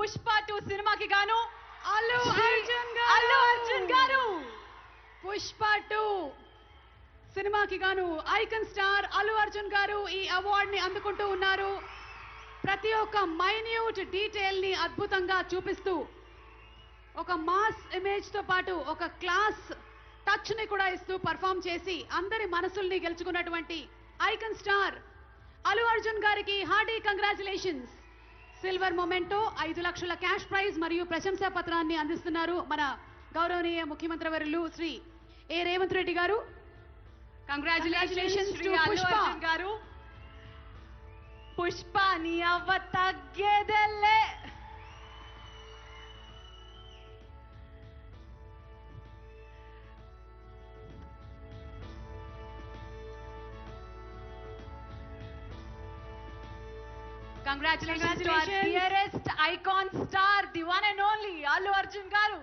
పుష్ప 2 సినిమాకి గాను అల్లు అర్జున్ గారు పుష్ప 2 సినిమాకి గాను ఐకాన్ స్టార్ అల్లు అర్జున్ గారు ఈ అవార్డ్ ని అందుకుంటూ ఉన్నారు. ప్రతి ఒక్క మైన్యూట్ డీటెయిల్ ని అద్భుతంగా చూపిస్తూ ఒక మాస్ ఇమేజ్ తో పాటు ఒక క్లాస్ టచ్ ని కూడా ఇస్తూ పర్ఫామ్ చేసి అందరి మనసుల్ని గెలుచుకున్నటువంటి ఐకాన్ స్టార్ అల్లు అర్జున్ గారికి హార్డీ కంగ్రాచులేషన్స్. సిల్వర్ మొమెంటో 5 లక్షల క్యాష్ ప్రైజ్ మరియు ప్రశంసా పత్రాన్ని అందిస్తున్నారు మన గౌరవనీయ ముఖ్యమంత్రి వర్యులు శ్రీ ఏ రేవంత్ రెడ్డి గారు. కంగ్రాచులేషన్స్ టు అల్లు అర్జున్ గారు. పుష్ప నీ అవ్వ తగ్గేదెల్లే. Congratulations to our dearest icon star, the one and only Allu Arjun garu.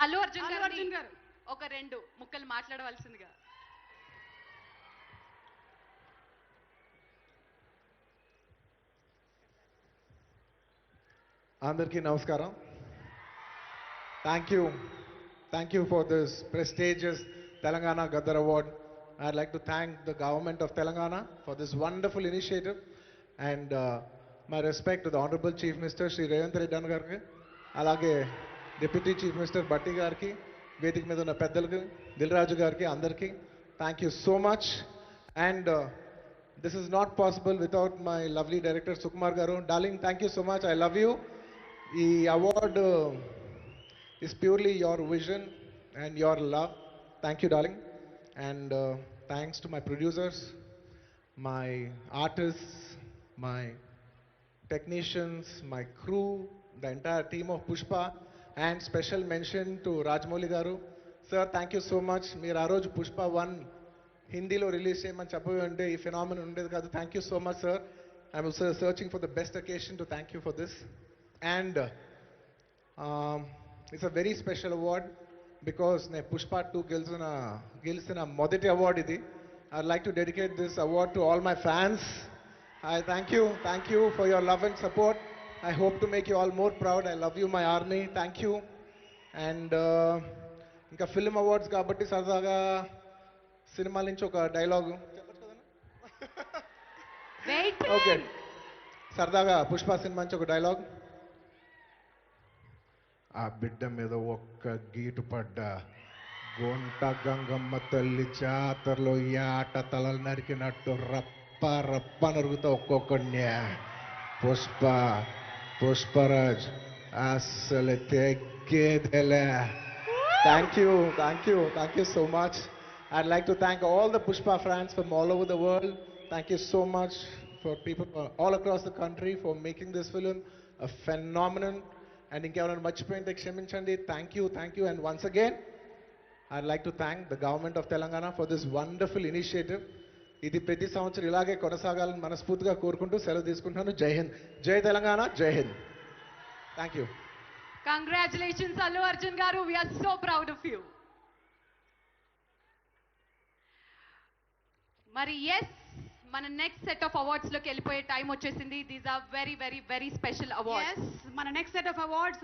Allu Arjun garu oka rendu mukkalu maatladavaల్సిందిగా. Andarki namaskaram. Thank you for this prestigious Telangana Gaddar Award. I'd like to thank the government of Telangana for this wonderful initiative, and my respect to the Honorable Chief Minister Shri Revanth Reddy Gariki, alage Deputy Chief Minister Batti Gariki, Vedik మీద ఉన్న పెద్దలకు దిల్రాజు గారికి అందరికీ thank you so much. And this is not possible without my lovely director Sukumar garu. Darling, thank you so much. I love you. ఈ award is purely your vision and your love. Thank you, darling. And thanks to my producers, my artists, my technicians, my crew, the entire team of Pushpa, and special mention to Rajamouli garu. Sir, thank you so much. Meer aa roju Pushpa 1 Hindilo release cheyamani cheppavante ee phenomenon undedi kaadu. Thank you so much, sir. I'm also searching for the best occasion to thank you for this. And it's a very special award because Pushpa 2 గెలిచిన మొదటి award ఇది. I'd like to dedicate this award to all my fans. I thank you for your love and support. I hope to make you all more proud. I love you, my army. Thank you. And ఇంకా film awards కాబట్టి సరదాగా సినిమాల నుంచి ఒక dialogue okay, సరదాగా Pushpa cinema నుంచి ఒక dialogue. ఆ బిడ్డ మీద ఒక్క గీటు పడ్డా గొంట గంగమ్మ తల్లి జాతరలో యాట తలలు నరికినట్టు రప్ప రప్ప నరుగుతా ఒక్కొక్కడిని. పుష్పరాజ్ అసలు తెగ్గేదెలే. Thank you so much. I'd like to thank all the Pushpa fans from all over the world. Thank you so much for people all across the country for making this film a phenomenon. And ఇంకెవరైనా మర్చిపోయింటే క్షమించండి. Thank you. And once again, I'd like to thank the government of Telangana for this wonderful initiative. ఇది ప్రతి సంవత్సరం ఇలాగే కొనసాగాలని మనస్ఫూర్తిగా కోరుకుంటూ సెలవు తీసుకుంటున్నాను. జై హింద్, జై తెలంగాణ, జై Hind. Thank you. Congratulations Allu Arjun garu. We are so proud of you. మరి yes, మన నెక్స్ట్ సెట్ ఆఫ్ అవార్డ్స్ లోకి వెళ్ళిపోయే టైం వచ్చేసింది. These are very very very special awards. మన నెక్స్ట్ సెట్ ఆఫ్ అవార్డ్స్